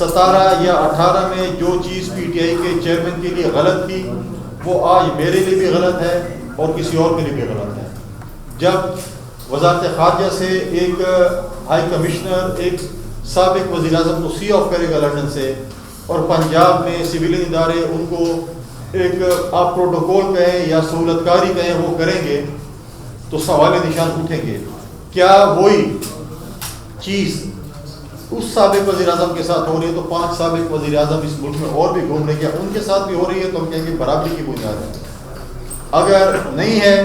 17 یا 18 میں جو چیز پی ٹی آئی کے چیئرمین کے لیے غلط تھی وہ آج میرے لیے بھی غلط ہے اور کسی اور کے لیے بھی غلط ہے. جب وزارت خارجہ سے ایک ہائی کمشنر ایک سابق وزیر اعظم کو سی آف کرے گا لنڈن سے، اور پنجاب میں سویلین ادارے ان کو ایک آپ پروٹوکول کہیں یا سہولت کاری کہیں وہ کریں گے، تو سوال نشان اٹھیں گے. کیا وہی چیز اس سابق وزیر اعظم کے ساتھ ہو رہی ہے تو 5 سابق وزیر اعظم اس ملک میں اور بھی گھوم رہے ہیں، کیا ان کے ساتھ بھی ہو رہی ہے؟ تو ہم کہیں گے برابری کی بنیاد ہے. اگر نہیں ہے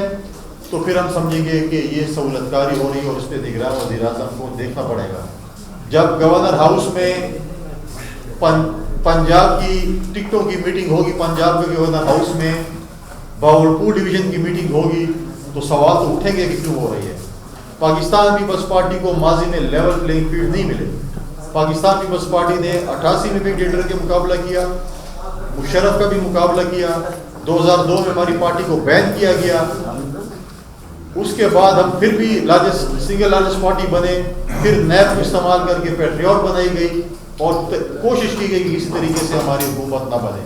تو پھر ہم سمجھیں گے کہ یہ سہولت کاری ہو رہی ہے اور اس پہ نگران وزیر اعظم کو دیکھنا پڑے گا. جب گورنر ہاؤس میں پنجاب کی ٹکٹوں کی میٹنگ ہوگی، پنجاب کے گورنر ہاؤس میں باولپور ڈویژن کی میٹنگ ہوگی، تو سوال تو اٹھیں گے کہ کیوں ہو رہی ہے. پاکستان پیپلز پارٹی کو ماضی میں لیول پلینگ فیلڈ نہیں ملے. پاکستان پیپلز پارٹی نے 88 میں بھی ڈیٹر کے مقابلہ کیا، مشرف کا بھی مقابلہ کیا، 2002 میں ہماری پارٹی کو بین کیا گیا. اس کے بعد ہم پھر بھی سنگل لارجسٹ پارٹی بنے، پھر نیب کو استعمال کر کے پیٹریوٹ بنائی گئی اور کوشش کی گئی کہ اسی طریقے سے ہماری حکومت نہ بنے.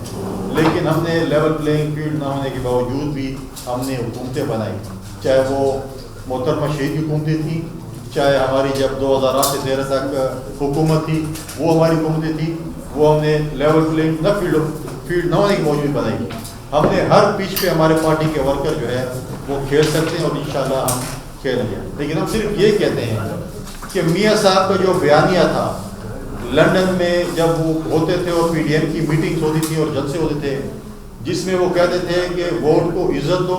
لیکن ہم نے لیول پلینگ فیلڈ نہ ہونے کے باوجود بھی ہم نے حکومتیں بنائی، چاہے وہ محترمہ شہید کی حکومتیں تھیں، چاہے ہماری جب 2008 سے 13 تک حکومت تھی وہ ہماری حکومتیں تھیں، وہ ہم نے لیول پلینگ فیلڈ نہ ہونے کے باوجود بنائی. ہم نے ہر پچ پہ ہمارے پارٹی کے ورکر جو ہے وہ کھیل سکتے ہیں اور انشاءاللہ ہم کھیلیں گے. لیکن ہم صرف یہ کہتے ہیں کہ میاں صاحب کا جو بیانیہ تھا لنڈن میں جب وہ ہوتے تھے اور پی ڈی ایم کی میٹنگز ہوتی تھی اور جلسے ہوتے تھے، جس میں وہ کہتے تھے کہ ووٹ کو عزت دو،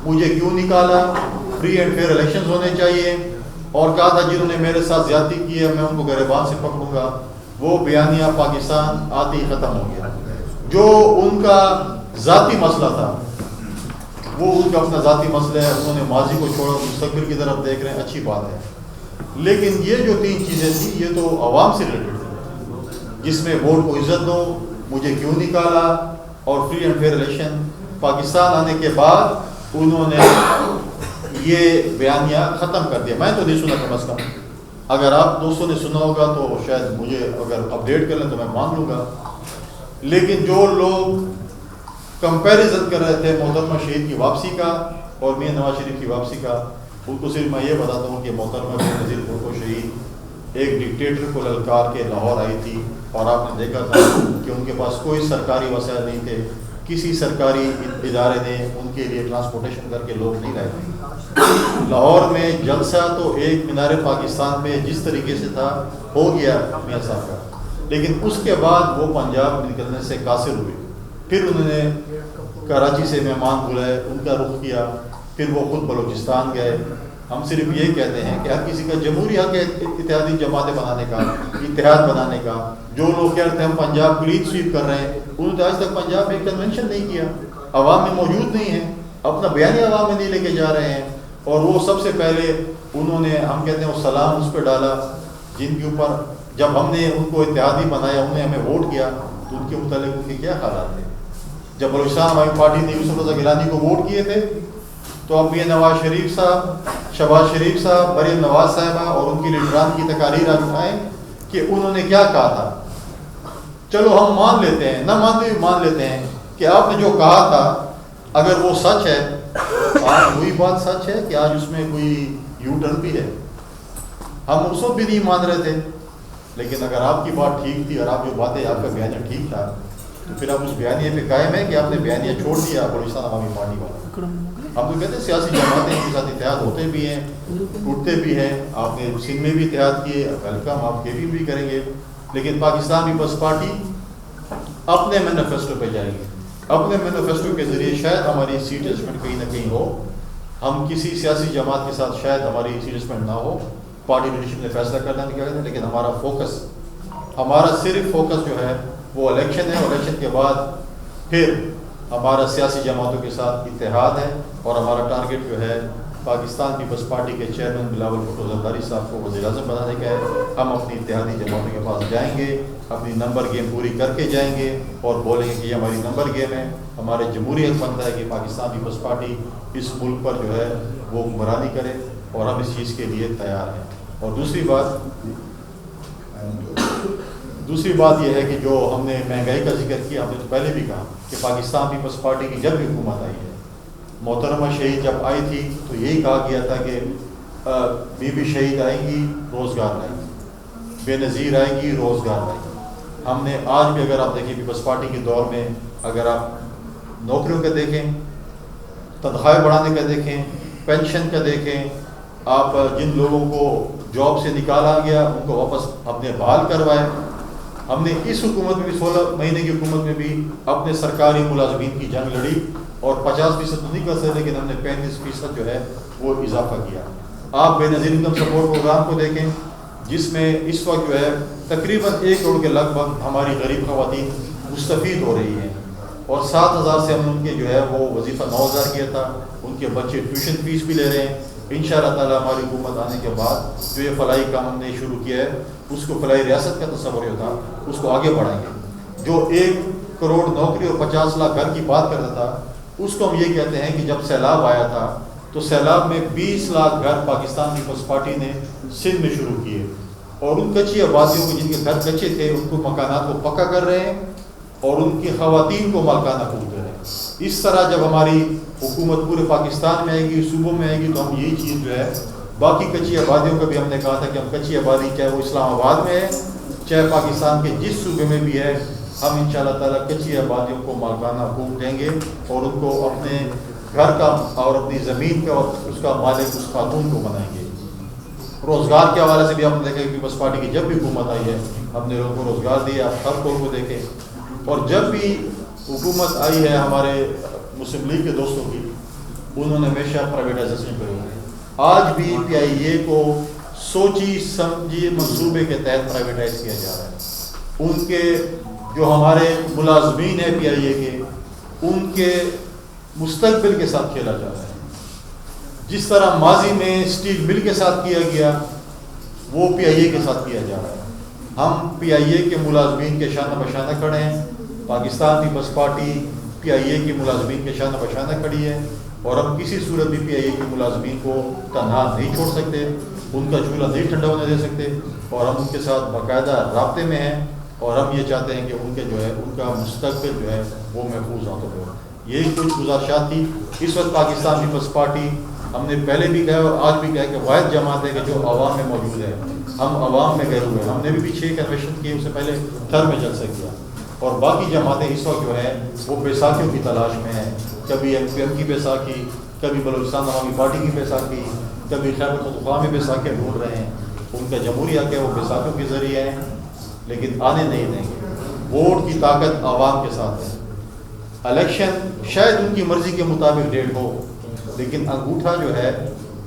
مجھے کیوں نکالا، فری اینڈ فیئر الیکشنز ہونے چاہیے، اور کہا تھا جنہوں نے میرے ساتھ زیادتی کی ہے میں ان کو گریبان سے پکڑوں گا، وہ بیانیہ پاکستان آتے ہی ختم ہو گیا. جو ان کا ذاتی مسئلہ تھا وہ ان کا اپنا ذاتی مسئلہ ہے، انہوں نے ماضی کو چھوڑا، مستقبل کی طرف دیکھ رہے ہیں، اچھی بات ہے. لیکن یہ جو 3 چیزیں تھیں یہ تو عوام سے ریلیٹڈ تھی، جس میں ووٹ کو عزت دو، مجھے کیوں نکالا اور free and fair election. Pakistan آنے کے بعد انہوں نے یہ بیانیہ ختم کر دیا. میں تو نہیں سنا کم از کم، اگر آپ دوستوں نے سنا ہوگا تو شاید مجھے اگر اپڈیٹ کر لیں تو میں مان لوں گا. لیکن جو لوگ کمپیریزن کر رہے تھے محترمہ شہید کی واپسی کا اور میاں نواز شریف کی واپسی کا، ان کو صرف میں یہ بتاتا ہوں کہ محترمہ بے نظیر بھٹو شہید ایک ڈکٹیٹر کو للکار کے لاہور آئی تھی، اور آپ نے دیکھا تھا کہ ان کے پاس کوئی سرکاری وسائل نہیں تھے، کسی سرکاری ادارے نے ان کے لیے ٹرانسپورٹیشن کر کے لوگ نہیں لائے تھے. لاہور میں جلسہ تو ایک مینار پاکستان میں جس طریقے سے تھا ہو گیا میاں صاحب کا، لیکن اس کے بعد وہ پنجاب میں نکلنے سے قاصر ہوئے. پھر انہوں نے کراچی سے مہمان بلائے، ان کا رخ کیا، پھر وہ خود بلوچستان گئے. ہم صرف یہ کہتے ہیں کہ ہر کسی کا جمہوری حق ہے اتحادی جماعتیں بنانے کا، اتحاد بنانے کا. جو لوگ کہتے ہیں ہم پنجاب کلین سویپ کر رہے ہیں، انہوں نے آج تک پنجاب میں کنونشن نہیں کیا، عوام میں موجود نہیں ہیں، اپنا بیانیہ عوام میں نہیں لے کے جا رہے ہیں. اور وہ سب سے پہلے انہوں نے ہم کہتے ہیں وہ سلام اس پہ ڈالا جن کے اوپر جب ہم نے ان کو اتحادی بنایا، انہوں نے ہمیں ووٹ کیا تو ان کے متعلق ان کے کیا حالات تھے. جب بلوچستان ہماری پارٹی نے یوسف رضا گیلانی کو ووٹ کیے تھے تو اب یہ نواز شریف صاحب، شہباز شریف صاحب، مریم نواز صاحبہ اور ان کی لیڈران کی تقاریر آج اٹھائیں کہ انہوں نے کیا کہا تھا. چلو ہم مان لیتے ہیں، نہ مانتے بھی مان لیتے ہیں کہ آپ نے جو کہا تھا اگر وہ سچ ہے، آج وہی بات سچ ہے کہ آج اس میں کوئی یو ٹرن بھی ہے. ہم اس وقت بھی نہیں مان رہے تھے، لیکن اگر آپ کی بات ٹھیک تھی اور آپ جو باتیں آپ کا بیانیہ ٹھیک تھا تو پھر آپ اس بیانیے پہ قائم ہیں کہ آپ نے بیانیہ چھوڑ دیا بلوچستان عوامی پارٹی والا. ہم تو کہتے ہیں سیاسی جماعتیں ان کے ساتھ اتحاد ہوتے بھی ہیں، ٹوٹتے بھی ہیں. آپ نے سندھ میں بھی اتحاد کیے، ویلکم، آپ کے بھی کریں گے. لیکن پاکستان پیپلز پارٹی اپنے مینیفیسٹو پہ جائے گی. اپنے مینیفیسٹو کے ذریعے شاید ہماری سیٹ ایڈجسٹمنٹ کہیں نہ کہیں ہو، ہم کسی سیاسی جماعت کے ساتھ شاید ہماری سیٹ ایڈجسٹمنٹ نہ ہو، پارٹی لیڈرشپ نے فیصلہ کرنا نہیں کیا، لیکن ہمارا فوکس، ہمارا صرف فوکس جو ہے وہ الیکشن ہے. الیکشن کے بعد پھر ہمارا سیاسی جماعتوں کے ساتھ اتحاد ہے، اور ہمارا ٹارگٹ جو ہے پاکستان پیپلز پارٹی کے چیئرمین بلاول بھٹو زرداری صاحب کو وزیر اعظم بنانے کا ہے. ہم اپنی اتحادی جماعتوں کے پاس جائیں گے، اپنی نمبر گیم پوری کر کے جائیں گے اور بولیں گے کہ یہ ہماری نمبر گیم ہے. ہمارے جمہوری حق بنتا ہے کہ پاکستان پیپلز پارٹی اس ملک پر جو ہے وہ حکمرانی کرے، اور ہم اس چیز کے لیے تیار ہیں. اور دوسری بات دوسری بات یہ ہے کہ جو ہم نے مہنگائی کا ذکر کیا، ہم نے تو پہلے بھی کہا کہ پاکستان پیپلز پارٹی کی جب بھی حکومت آئی ہے، محترمہ شہید جب آئی تھی تو یہی کہا گیا تھا کہ بی بی شہید آئیں گی روزگار لائیں گی، بے نظیر آئیں گی روزگار لائیں گی۔ ہم نے آج بھی اگر آپ دیکھیں پیپلز پارٹی کے دور میں، اگر آپ نوکریوں کا دیکھیں، تنخواہیں بڑھانے کا دیکھیں، پینشن کا دیکھیں، آپ جن لوگوں کو جاب سے نکالا گیا ان کو واپس اپنے بحال کروائے۔ ہم نے اس حکومت میں بھی 16 مہینے کی حکومت میں بھی اپنے سرکاری ملازمین کی جنگ لڑی، اور 50% نہیں کر سکتے لیکن ہم نے 35% جو ہے وہ اضافہ کیا۔ آپ بے نظیر انکم سپورٹ پروگرام کو دیکھیں، جس میں اس وقت جو ہے تقریباً 1 کروڑ کے لگ بھگ ہماری غریب خواتین مستفید ہو رہی ہیں، اور 7,000 سے ہم نے ان کے جو ہے وہ وظیفہ 9,000 کیا تھا، ان کے بچے ٹیوشن فیس بھی لے رہے ہیں۔ انشاءاللہ تعالی ہماری حکومت آنے کے بعد جو یہ فلاحی کام ہم نے شروع کیا ہے، اس کو فلاحی ریاست کا تصور جو تھا اس کو آگے بڑھائیں گے۔ جو 1 کروڑ نوکری اور 50 لاکھ گھر کی بات کرتا تھا، اس کو ہم یہ کہتے ہیں کہ جب سیلاب آیا تھا تو سیلاب میں 20 لاکھ گھر پاکستان پیپلز پارٹی نے سندھ میں شروع کیے، اور ان کچی آبادیوں کو جن کے گھر کچے تھے ان کو مکانات کو پکا کر رہے ہیں، اور ان کی خواتین کو مالکانہ حقوق دے رہے ہیں۔ اس طرح جب ہماری حکومت پورے پاکستان میں آئے گی، صوبوں میں آئے گی، تو ہم یہی چیز جو ہے باقی کچی آبادیوں کا بھی ہم نے کہا تھا کہ ہم کچی آبادی چاہے وہ اسلام آباد میں ہے چاہے پاکستان کے جس صوبے میں بھی ہے، ہم انشاءاللہ تعالیٰ کچی آبادیوں کو مالکانہ حقوق دیں گے، اور ان کو اپنے گھر کا اور اپنی زمین کا اور اس کا مالک اس خاتون کو بنائیں گے۔ روزگار کے حوالے سے بھی ہم نے دیکھا کہ پیپلز پارٹی کی جب بھی حکومت آئی ہے ہم نے لوگوں کو روزگار دیا، آپ ہر کور کو دیکھیں، اور جب بھی حکومت آئی ہے ہمارے مسلم لیگ کے دوستوں کی، انہوں نے ہمیشہ پرائیویٹائزیشن کرے ہوئے ہیں۔ آج بھی پی آئی اے کو سوچی سمجھی منصوبے کے تحت پرائیویٹائز کیا جا رہا ہے۔ ان کے جو ہمارے ملازمین ہیں پی آئی اے کے، ان کے مستقبل کے ساتھ کھیلا جا رہا ہے۔ جس طرح ماضی میں اسٹیل مل کے ساتھ کیا گیا، وہ پی آئی اے کے ساتھ کیا جا رہا ہے۔ ہم پی آئی اے کے ملازمین کے شانہ بشانہ کھڑے ہیں، پاکستان پیپلز پارٹی پی آئی اے کے ملازمین کے شانہ بشانہ کھڑی ہے، اور ہم کسی صورت بھی پی آئی اے کے ملازمین کو تنہا نہیں چھوڑ سکتے، ان کا چولہا نہیں ٹھنڈا ہونے دے سکتے، اور ہم ان کے ساتھ باقاعدہ رابطے میں ہیں، اور ہم یہ چاہتے ہیں کہ ان کے جو ہے ان کا مستقبل جو ہے وہ محفوظ ہو۔ یہی کچھ گزارشات تھی۔ اس وقت پاکستان پیپلز پارٹی، ہم نے پہلے بھی کہا اور آج بھی کہا کہ واحد جماعت ہے کہ جو عوام میں موجود ہے، ہم عوام میں گئے ہوئے ہیں۔ ہم نے بھی 6 کنوینشن کیے، اس سے پہلے تھر میں جلسہ کیا، اور باقی جماعتیں اس وقت جو ہیں وہ بیساکھیوں کی تلاش میں ہیں۔ کبھی ایم پی ایم کی بیساکھی، کبھی بلوچستان عوامی پارٹی کی بیساکھی، کبھی خیبر پختونخوا میں بیساکھیاں ڈھونڈ رہے ہیں۔ ان کا جمہوریہ کہ وہ بیساکھیوں کے ذریعے ہیں، لیکن آنے نہیں دیں گے۔ ووٹ کی طاقت عوام کے ساتھ ہے۔ الیکشن شاید ان کی مرضی کے مطابق ڈیٹ ہو، لیکن انگوٹھا جو ہے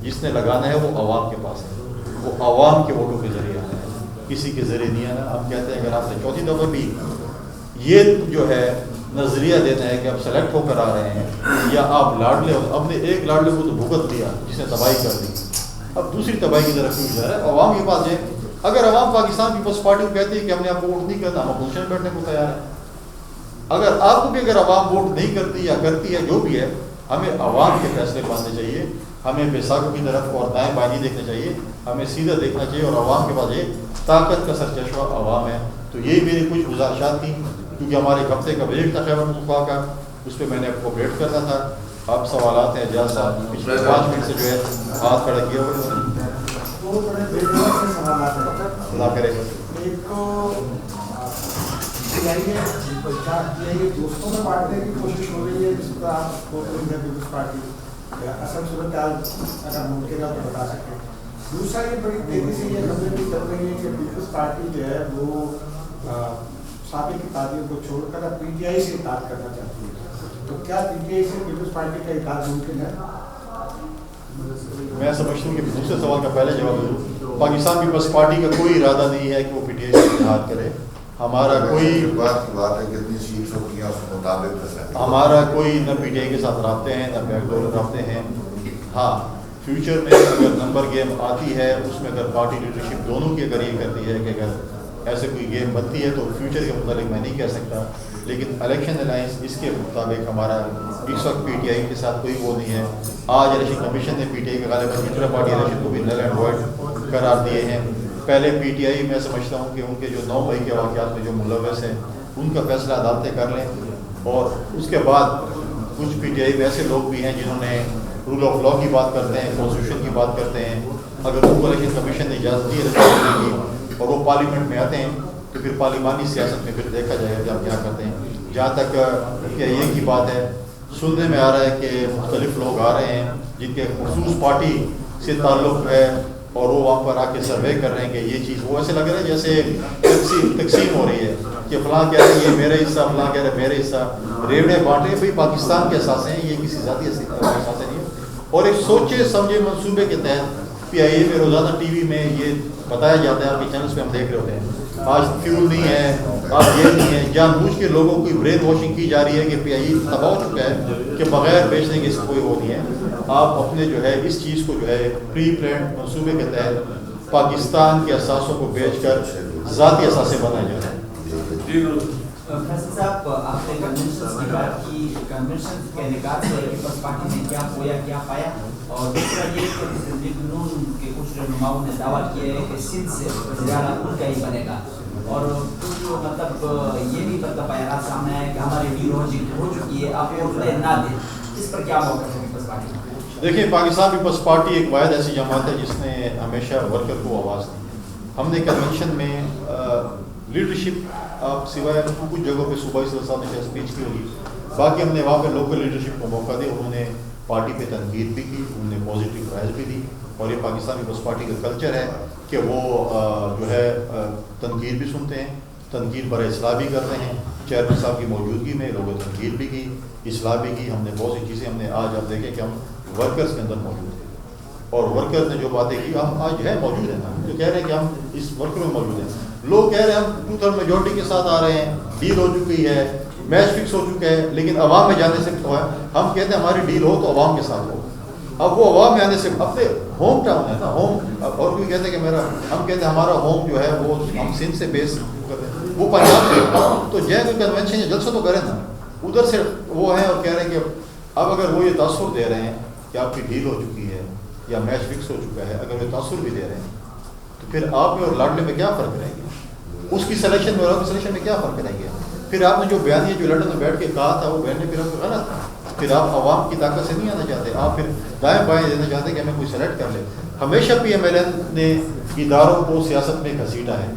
جس نے لگانا ہے وہ عوام کے پاس ہے، وہ عوام کے ووٹوں کے ذریعے آنا ہے، کسی کے ذریعے نہیں آنا۔ ہم کہتے ہیں اگر آپ نے 4تھی دفعہ بھی یہ جو ہے نظریہ دینا ہے کہ آپ سلیکٹ ہو کر آ رہے ہیں، یا آپ لاڈلے ہو، اب نے ایک لاڈلے کو تو بھگت دیا جس نے تباہی کر دی، اب دوسری تباہی کی طرف کیوں جا رہا ہے؟ عوام کے پاس ہے۔ اگر عوام پاکستان پیپلز پارٹی کو کہتی ہے کہ ہم نے آپ کو ووٹ نہیں کرنا، ہم اپوزیشن میں بیٹھنے کو تیار ہیں۔ اگر آپ کو بھی اگر عوام ووٹ نہیں کرتی یا کرتی ہے جو بھی ہے، ہمیں عوام کے فیصلے ماننے چاہیے، ہمیں بیساکھوں کی طرف اور دائیں بائیں نہیں دیکھنا چاہیے، ہمیں سیدھا دیکھنا چاہیے، اور عوام کے پاس یہ طاقت کا سرچشمہ عوام ہے۔ تو یہی میری کچھ گزارشات تھیں، کیونکہ ہمارے ایک ہفتے کا بجٹ تھا خیبر پختونخوا کا، اس پہ میں نے آپ کو اپڈیٹ کرنا تھا۔ آپ سوالات ہیں اعجاز صاحب، پچھلے 5 منٹ سے جو ہے ہاتھ کھڑا کیا ہوا ہے۔ اللہ کرے ایک تو دوستوں میں بانٹنے کی کوشش ہو رہی ہے، جس پر آپ پیپلز پارٹی اصل صورت حال اگر ممکن ہے تو بتا سکیں۔ دوسرا یہ بڑی تیزی سے یہ خبریں بھی چل رہی ہیں کہ پیپلز پارٹی جو ہے وہ سابق اتحادیوں کو چھوڑ کر اب پی ٹی آئی سے اتحاد کرنا چاہتی ہے، تو کیا پی ٹی آئی سے پیپلز پارٹی کا اتحاد ممکن ہے؟ میں سمجھتا ہوں کہ دوسرے سوال کا پہلے جواب دوں۔ پاکستان پیپلز پارٹی کا کوئی ارادہ نہیں ہے کہ وہ پی ٹی آئی سے اتحاد کرے۔ ہمارا کوئی نہ پی ٹی آئی کے ساتھ رابطے ہیں، نہ بیک ڈور رابطے ہیں۔ ہاں، فیوچر میں اگر نمبر گیم آتی ہے، اس میں اگر پارٹی لیڈرشپ دونوں کی اگر یہ کرتی ہے کہ اگر ایسے کوئی گیم بنتی ہے تو فیوچر کے متعلق میں نہیں کہہ سکتا، لیکن الیکشن الائنس اس کے مطابق ہمارا اس وقت پی ٹی آئی کے ساتھ کوئی وہ نہیں ہے۔ آج الیکشن کمیشن نے پی ٹی آئی کے غالباً دوسرا پارٹی الیکشن کو بھی نل اینڈ وائڈ قرار دیے ہیں۔ پہلے پی ٹی آئی میں سمجھتا ہوں کہ ان کے جو 9 مئی کے واقعات میں جو ملوث ہیں ان کا فیصلہ عدالتیں کر لیں، اور اس کے بعد کچھ پی ٹی آئی میں ایسے لوگ بھی ہیں جنہوں نے رول آف لا کی بات کرتے ہیں، کانسٹیٹیوشن کی بات کرتے ہیں، اگر ان کو الیکشن کمیشن نے اجازت دی ہے اور وہ پارلیمنٹ میں آتے ہیں تو پھر پارلیمانی سیاست میں پھر دیکھا جائے گا کہ ہم کیا کرتے ہیں۔ جہاں تک پی آئی اے کی بات ہے، سننے میں آ رہا ہے کہ مختلف لوگ آ رہے ہیں جن کے خصوص پارٹی سے تعلق ہے اور وہ وہاں پر آ کے سروے کر رہے ہیں کہ یہ چیز، وہ ایسے لگ رہا ہے جیسے تقسیم ہو رہی ہے کہ فلاں کہہ رہے ہیں یہ میرا حصہ، فلاں کہہ رہے ہیں میرے حصہ، ریوڑے بانٹے۔ بھائی پاکستان کے اثاثے ہیں، یہ کسی ذاتی اثاثے نہیں ہے۔ اور ایک سوچے سمجھے منصوبے کے تحت پی آئی اے میں روزانہ ٹی وی میں یہ بتایا جاتا ہے، آپ کے چینلز پہ ہم دیکھ رہے ہوتے ہیں، آج فیول نہیں ہے، آج یہ نہیں ہے، جان بوجھ کے لوگوں کی برین واشنگ کی جا رہی ہے کہ پی آئی اے تباہ ہو چکا ہے کہ بغیر بیچنے کے اس کوئی وہ نہیں ہے۔ آپ اپنے جو ہے اس چیز کو جو ہے پری پلانڈ منصوبے کے تحت پاکستان کے اثاثوں کو بیچ کر ذاتی اثاثے بنائے جا رہے ہیں۔ فیصل صاحب، آپ نے کنونشنز کی بات کی، کنونشن کے انعقاد سے پیپلز پارٹی نے کیا کھویا کیا پایا، اور دوسرا یہ کہ تنظیم نون کے کچھ رہنماؤں نے دعویٰ کیا ہے کہ سندھ سے وزیر اعلیٰ ان کا ہی بنے گا، اور کچھ مطلب یہ بھی مطلب بیانات سامنے آئے کہ ہماری ڈیل ہو چکی ہے، آپ ووٹ دیں نہ دیں، اس پر کیا موقف ہے پیپلز پارٹی کا؟ دیکھیں، پاکستان پیپلز پارٹی ایک واحد ایسی جماعت ہے جس نے ہمیشہ ورکر کو آواز دی۔ ہم نے کنونشن میں لیڈرشپ، آپ سوائے کچھ جگہوں پہ صوبائی صدر صاحب نے شاید اسپیچ کی ہوگی، باقی ہم نے وہاں پہ لوکل لیڈرشپ کو موقع دیا، انہوں نے پارٹی پہ تنقید بھی کی، انہوں نے پازیٹیو رائز بھی دی، اور یہ پاکستان پیپلز پارٹی کا کلچر ہے کہ وہ جو ہے تنقید بھی سنتے ہیں، تنقید برائے اصلاح بھی کرتے ہیں۔ چیئرمین صاحب کی موجودگی میں لوگوں نے تنقید بھی کی، اصلاح بھی کی، ہم نے بہت سی چیزیں، ہم نے آج آپ دیکھیں کہ ہم ورکرز کے اندر موجود ہیں، اور ورکرز نے جو باتیں کی ہم آج جو ہے موجود ہیں، ہم جو کہہ رہے ہیں کہ ہم اس ورکر میں موجود ہیں۔ لوگ کہہ رہے ہیں ہم 2/3 میجورٹی کے ساتھ آ رہے ہیں، ڈیل ہو چکی ہے، میچ فکس ہو چکا ہے، لیکن عوام میں جانے سے تو ہے، ہم کہتے ہیں ہماری ڈیل ہو تو عوام کے ساتھ ہو۔ اب وہ عوام میں آنے سے اپنے ہوم ٹاؤن ہے نا، ہوم، اور کوئی کہتے ہیں کہ میرا، ہم کہتے ہیں ہمارا ہوم جو ہے وہ ہم سندھ سے بیس کرتے ہیں، وہ پنجاب سے، تو جائیں کوئی کنونشن یا جلسہ تو کریں نا، ادھر سے وہ ہیں اور کہہ رہے ہیں کہ اب اگر وہ یہ تاثر دے رہے ہیں کہ آپ کی ڈیل ہو چکی ہے یا میچ فکس ہو چکا ہے، اگر وہ تاثر بھی دے رہے ہیں تو پھر آپ میں اور لاڈلے میں کیا فرق رہیں گے؟ اس کی سلیکشن میں اور آپ کی سلیکشن میں کیا فرق رہیں گے؟ پھر آپ نے جو بیانیہ جو لندن میں بیٹھ کے کہا تھا وہ بیانیہ پھر آپ کو غلط تھا، پھر آپ عوام کی طاقت سے نہیں آنا چاہتے، آپ پھر دائیں بائیں دینا چاہتے کہ ہمیں کوئی سلیکٹ کر لے۔ ہمیشہ پی ایم ایل این نے اداروں کو سیاست میں گھسیٹا ہے،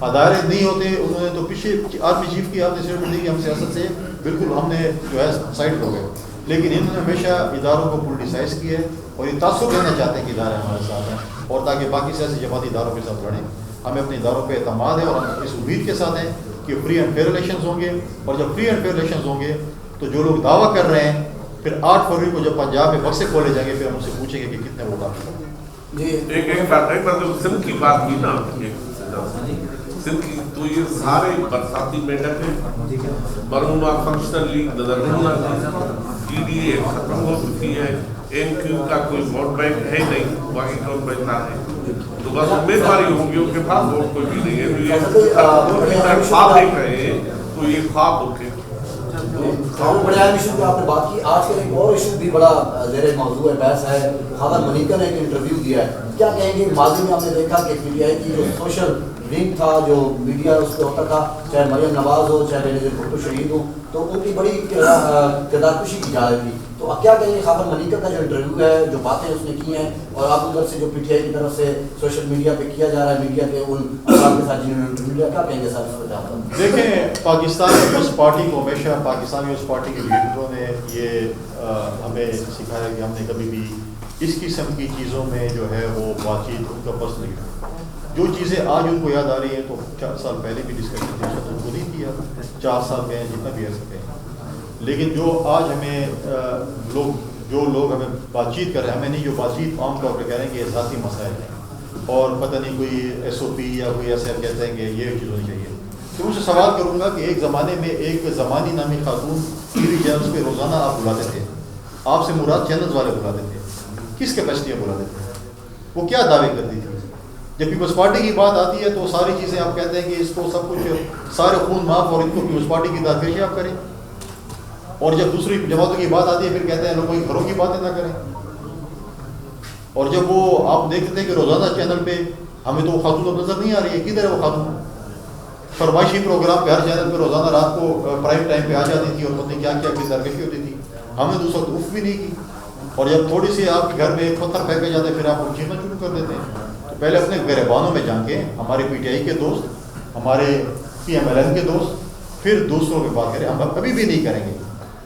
ادارے نہیں ہوتے، انہوں نے تو پیچھے آرمی چیف کی آپ نے اسٹیٹمنٹ دی کہ ہم سیاست سے بالکل ہم نے جو ہے سائڈ ہو گئے، لیکن انہوں نے ہمیشہ اداروں کو پولیٹیسائز کیا ہے اور یہ تاثر دینا چاہتے ہیں کہ ادارے ہمارے ساتھ ہیں، اور تاکہ باقی سیاسی جماعتی اداروں کے ساتھ لڑیں۔ ہمیں اپنے اداروں پہ اعتماد ہے اور ہم اس امید کے ساتھ ہیں کہ فری اینڈ فیئر الیکشنز ہوں گے، اور جب فری اینڈ فیئر الیکشنز ہوں گے تو جو لوگ دعویٰ کر رہے ہیں پھر 8 فروری کو جب پنجاب میں بکسے کھولے جائیں گے پھر ہم ان سے پوچھیں گے کہ کتنے ووٹ آپ کو۔ ایک بات سندھ کی بات کی نا، سندھ کی تو یہ سارے برساتی میڈک ہیں، برہما فنکشنل لیگ نظر نہیں آتی، ٹی ڈی اے ختم ہو چکی ہے، ایم کیو کا کوئی ووٹ بینک ہے نہیں، باقی کون بیٹھا ہے، تو بس امیدواری ہوں گی ان کے پاس ووٹ کوئی بھی نہیں ہے، تو یہ خواب دیکھ رہے ہیں تو یہ خواب اٹھے۔ بڑے اہم ایشو پہ آپ نے بات کی، آج کل ایک اور ایشو بھی بڑا زیر موضوع ہے، بحث ہے، خاور ملیکہ نے ایک انٹرویو دیا ہے، کیا کہیں گے؟ ماضی میں ہم نے دیکھا کہ پی ٹی آئی کی جو سوشل ونگ تھا، جو میڈیا اس پہ ہوتا تھا، چاہے مریم نواز ہو چاہے بینظیر بھٹو شہید ہو، تو ان کی بڑی کردار کشی کی جا رہی تھی، تو اب کیا کہیں گے خاور ملیکہ کا جو انٹرویو ہے، جو باتیں اس نے کی ہیں، اور آپ ادھر سے جو پی ٹی آئی کی طرف سے سوشل میڈیا پہ کیا جا رہا ہے، میڈیا کے ان افراد کے ساتھ جنہوں نے انٹرویو لیا، کیا کہیں گے سر اس کو جاتا ہوں؟ دیکھیں، پاکستان پیپلز پارٹی کو ہمیشہ پاکستان پیپلز پارٹی کے لیڈروں نے یہ ہمیں سکھایا کہ ہم نے کبھی بھی اس قسم کی چیزوں میں جو ہے وہ بات چیت ان کا پسند نہیں کرتا۔ جو چیزیں آج ان کو یاد آ رہی ہیں تو 4 سال پہلے بھی ڈسکشن تھی، ان کو نہیں کیا، 4 سال گئے جتنا بھی عرصہ گئے، لیکن جو آج ہمیں جو لوگ ہمیں بات چیت کر رہے ہیں، ہمیں نہیں، جو بات چیت عام طور پہ کہہ رہے ہیں کہ یہ ذاتی مسائل ہیں اور پتہ نہیں کوئی ایس او پی یا کوئی ایسے کہتے ہیں کہ یہ چیز ہونی چاہیے، تو ان سے سوال کروں گا کہ ایک زمانے میں ایک زمانی نامی خاتون ٹی وی چینلز پہ روزانہ آپ بلاتے تھے، آپ سے مراد چینلز والے بلاتے تھے، کس کیپیسٹی میں بلاتے تھے، وہ کیا دعوے کرتی تھی؟ جب پیپلز پارٹی کی بات آتی ہے تو ساری چیزیں آپ کہتے ہیں کہ اس کو سب کچھ سارے خون معاف اور ان کو پیپلز پارٹی کی دادگشی آپ کریں، اور جب دوسری جماعتوں کی بات آتی ہے پھر کہتے ہیں لوگوں کی گھروں کی باتیں نہ کریں، اور جب وہ آپ دیکھتے ہیں کہ روزانہ چینل پہ ہمیں تو وہ خاتون اب نظر نہیں آ رہی ہے، کدھر ہے وہ خاتون؟ فرمائشی پروگرام پہ ہر چینل پہ روزانہ رات کو پرائم ٹائم پہ آ جاتی تھی اور پتہ نہیں کیا کیا کی سرگرمی ہوتی تھی. ہم نے تو اس وقت اف بھی نہیں کی. اور جب تھوڑی سی آپ کے گھر میں ایک پتھر پھینکا جاتا ہے پھر آپ کو چیخنا شروع کر دیتے ہیں. تو پہلے اپنے گریبانوں میں جا کے ہمارے پی ٹی آئی کے دوست، ہمارے پی ایم ایل این کے دوست، پھر دوسروں کی بات کریں. ہم کبھی بھی نہیں کریں گے،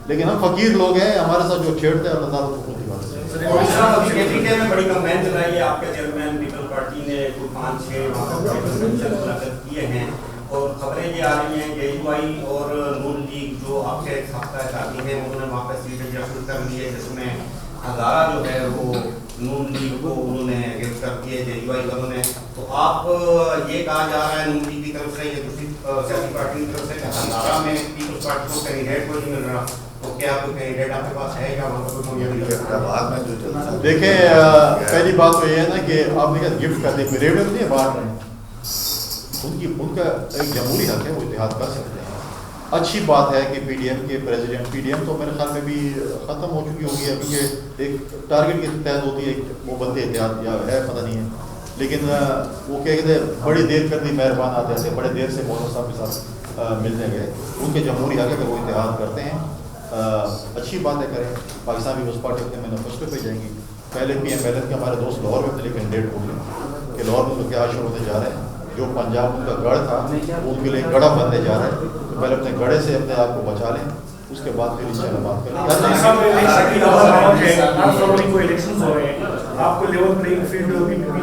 لیکن ہم فقیر لوگ ہیں، ہمارے ساتھ جو چھیڑتے ہیں اللہ تعالیٰ کو خود دکھا دیتے ہیں. میں بڑی کمپلین چلائی ہے آپ کے چیئرمین پیپل پارٹی نے کوئی 5-6 منعقد کیے ہیں، اور خبریں یہ آ رہی ہیں کہ یو آئی اور نون لیگ جو آپ کے سابقہ ساتھی ہیں انہوں نے وہاں پہ سیٹ ایڈجسٹمنٹ کر لی ہے، جس میں ہزارہ جو ہے وہ نون لیگ کو انہوں نے گرفتار کیے تھے یو آئی والوں نے. تو آپ یہ کہا جا رہا ہے نون لیگ کی طرف سے یا دوسری سیاسی پارٹی کی طرف سے کہ ہزارہ میں پیپلز پارٹی کو کینڈیڈیٹ کو نہیں مل رہا، تو کیا کوئی کینڈیڈیٹ آپ کے پاس ہے یا وہاں پر کوئی کامیابی؟ دیکھیں پہلی بات تو یہ ہے نا کہ آپ نے کہا گفٹ کرتے ہیں، ریڈیو نہیں ہے باہر میں، ان کا ایک جمہوری حق ہے، وہ اتحاد کر سکتے ہیں. اچھی بات ہے کہ پی ڈی ایم کے پریزیڈنٹ، پی ڈی ایم تو میرے خیال میں بھی ختم ہو چکی ہوگی ابھی، یہ ایک ٹارگیٹ کے تحت ہوتی ہے، وہ بندے اتحاد یا ہے پتہ نہیں ہے، لیکن وہ کہتے ہیں بڑی دیر کر دی مہربان آتے تھے، بڑے دیر سے مولانا صاحب کے ساتھ ملنے گئے. ان کے جمہوری حق ہے کہ وہ اتحاد کرتے ہیں، اچھی باتیں کریں. پاکستان پیپلز پارٹی اپنے مینیفیسٹو پہ جائیں گی. پہلے پی ایم ایل این کے ہمارے دوست لاہور میں پہلے کینڈیڈیٹ ہوں گے کہ لاہور میں تو کیا شروع ہونے جا رہے ہیں. جو پنجاب ان کا گڑھ تھا وہ ان کے لیے گڑھا بننے جا رہا ہے، تو پہلے اپنے گڑھے سے اپنے آپ کو بچا لیں، اس کے بعد پھر انشاءاللہ بات کریں. آپ کو لیول پلینگ فیلڈ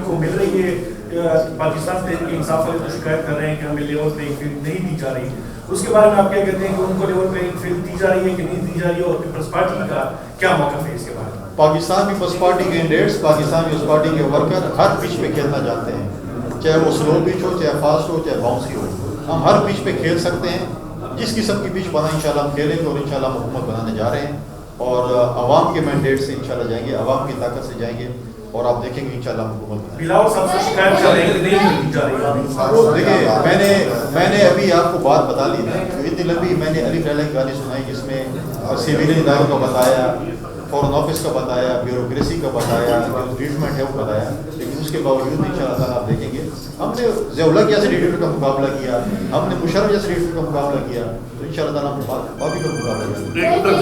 کو مل رہی ہے، پاکستان سے انصاف والے تو شکایت کر رہے ہیں کہ ہمیں لیول پلینگ فیلڈ نہیں دی جا رہی. اس کے بارے میں آپ کیا کہتے ہیں کہ ان کو لیول پلینگ فیلڈ دی جا رہی ہے کہ نہیں دی جا رہی ہے، اور پیپلز پارٹی کا کیا موقف ہے اس کے بارے میں؟ پاکستان پیپلز پارٹی کے کینڈیڈیٹس، پاکستان پیپلز پارٹی کے ورکر ہر پچ پہ کھیلنا چاہتے ہیں، چاہے وہ سلو پچ ہو، چاہے فاسٹ ہو، چاہے باؤنسی ہو. ہم ہر پچ پہ کھیل سکتے ہیں، جس قسم کی پچ بنا انشاءاللہ ہم کھیلیں گے، اور انشاءاللہ ہم حکومت بنانے جا رہے ہیں، اور عوام کے مینڈیٹ سے انشاءاللہ جائیں گے، عوام کی طاقت سے جائیں گے، اور آپ دیکھیں گے انشاءاللہ ہم حکومت بنائیں گے. بلاول صاحب سے شکایت کر رہے ہیں کہ نہیں دی جا رہی ہے. دیکھیں میں نے ابھی آپ کو بات بتا لی نا، اتنی لمبی میں نے علی کی کہانی سنائی جس میں سیویلین اداروں کا بتایا، فورن آفس کا بتایا، بیوروکریسی کا بتایا، جو ٹریٹمنٹ ہے وہ بتایا، لیکن اس کے باوجود ان شاء اللہ تعالیٰ آپ دیکھیں گے ہم نے ضیاءاللہ جیسے ڈکٹیٹر کا مقابلہ کیا، ہم نے مشرف جیسے ڈکٹیٹر کا مقابلہ کیا، تو ان شاء اللہ تعالیٰ ہم باقی کا مقابلہ کل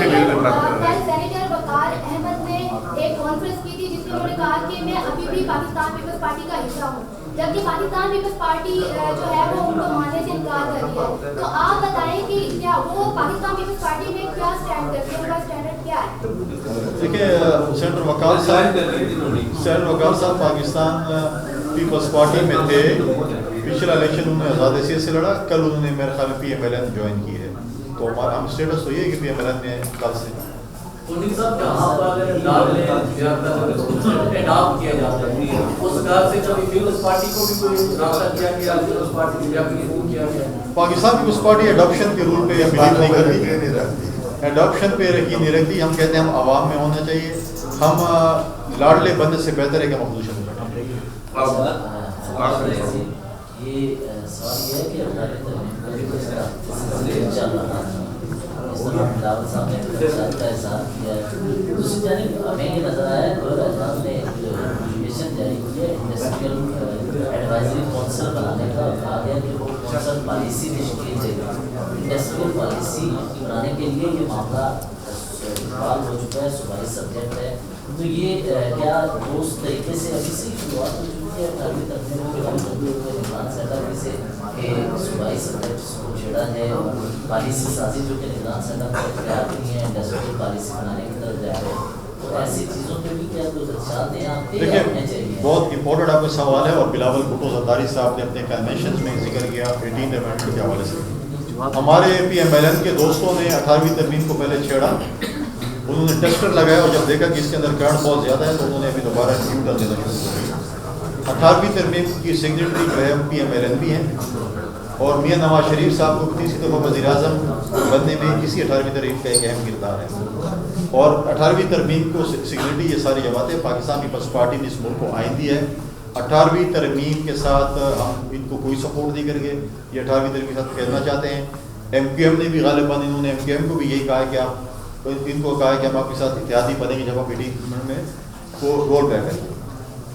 سینیٹر وقار احمد نے ایک کانفرنس کی تھی جس میں انہوں نے کہا کہ میں ابھی بھی پاکستان پیپلز پارٹی کا حصہ ہوں، جبکہ پاکستان پیپلز پارٹی جو ہے وہ ان کو ماننے سے انکار کر رہی ہے. تو آپ بتائیں کہ کیا وہ پاکستان پیپلز پارٹی میں کیا اسٹینڈ کرتے ہیں، ان کا اسٹینڈرڈ کیا ہے؟ دیکھیں سینیٹر وقار صاحب پاکستان پیپلز پارٹی میں تھے، پچھلا الیکشن انہوں نے آزاد حیثیت سے لڑا، کل انہوں نے میرے خیال میں P M L N join کی ہے، تو ہمارا ہم اسٹیٹس تو یہ ہے کہ پی ایم ایل این نے کل سے پاکستان پیپلز پارٹی اڈاپشن کے رول پہ بلیو نہیں کرتی، اڈاپشن پہ یقین نہیں رکھتی. ہم کہتے ہیں ہم عوام میں ہونا چاہیے، ہم لاڈلے بندے سے بہتر ہے کہ ہم اپوزیشن میں بیٹھیں. یہ سوال یہ ہے کہ بلاول صاحب نے کا اظہار کیا ہے، دوسری جانب ہمیں یہ نظر آیا گور اعظم نے انفارمیشن جاری کی ہے انڈسٹریل ایڈوائزری کونسل بنانے کا، کہا گیا کہ وہ کونسل پالیسی تشکیل دے گا. انڈسٹریل پالیسی بنانے کے لیے یہ معاملہ فعال ہو چکا ہے، صوبائی سبجیکٹ ہے. تو یہ کیا اس طریقے سے ابھی سے شروعات ہو چکی ہے تعلیمی تنظیموں کے نگران صاحب سے کہ صوبائی سبجیکٹس کو چھیڑا ہے، اور پالیسی سازی جو کہ نگران صاحب کو اختیار نہیں ہے، انڈسٹریل پالیسی بنانے کی طرف جا رہے ہیں، تو ایسی چیزوں پہ بھی کیا کچھ خدشات ہیں آپ کے ہونے چاہیے؟ بہت امپورٹنٹ آپ کا سوال ہے، اور بلاول بھٹو زرداری صاحب نے اپنے کنونشنز میں ذکر کیا 18 امینڈمنٹ کے حوالے سے. ہمارے پی ایم ایل این کے دوستوں نے 18ویں ترمیم کو پہلے چھیڑا، انہوں نے ٹیسٹر لگایا، اور جب دیکھا کہ اس کے اندر کرنٹ بہت زیادہ ہے تو انہوں نے ابھی دوبارہ ریویو کر دینا شروع کر دیا. 18ویں ترمیم کی سگنیٹری جو ہے پی ایم ایل این بھی ہیں، اور میاں نواز شریف صاحب کو تیسری دفعہ وزیر اعظم بننے میں اسی 18ویں ترمیم کا ایک اہم کردار ہے. اور 18ویں ترمیم کو سگنیٹری یہ ساری جماعتیں، پاکستان پیپلز پارٹی نے اس ملک کو آئین دی ہے. 18ویں ترمیم کے ساتھ ہم ان کو کوئی سپورٹ نہیں کریں گے، یہ 18ویں ترمیم کے ساتھ کھیلنا چاہتے ہیں. ایم کیو ایم نے بھی غالباً انہوں نے ایم کیو ایم کو بھی یہی کہا ہے کہ آپ ان کو کہا ہے کہ ہم آپ کے ساتھ اتحادی بنیں گے جب آپ 18 میں وہ رول پے کریں گے.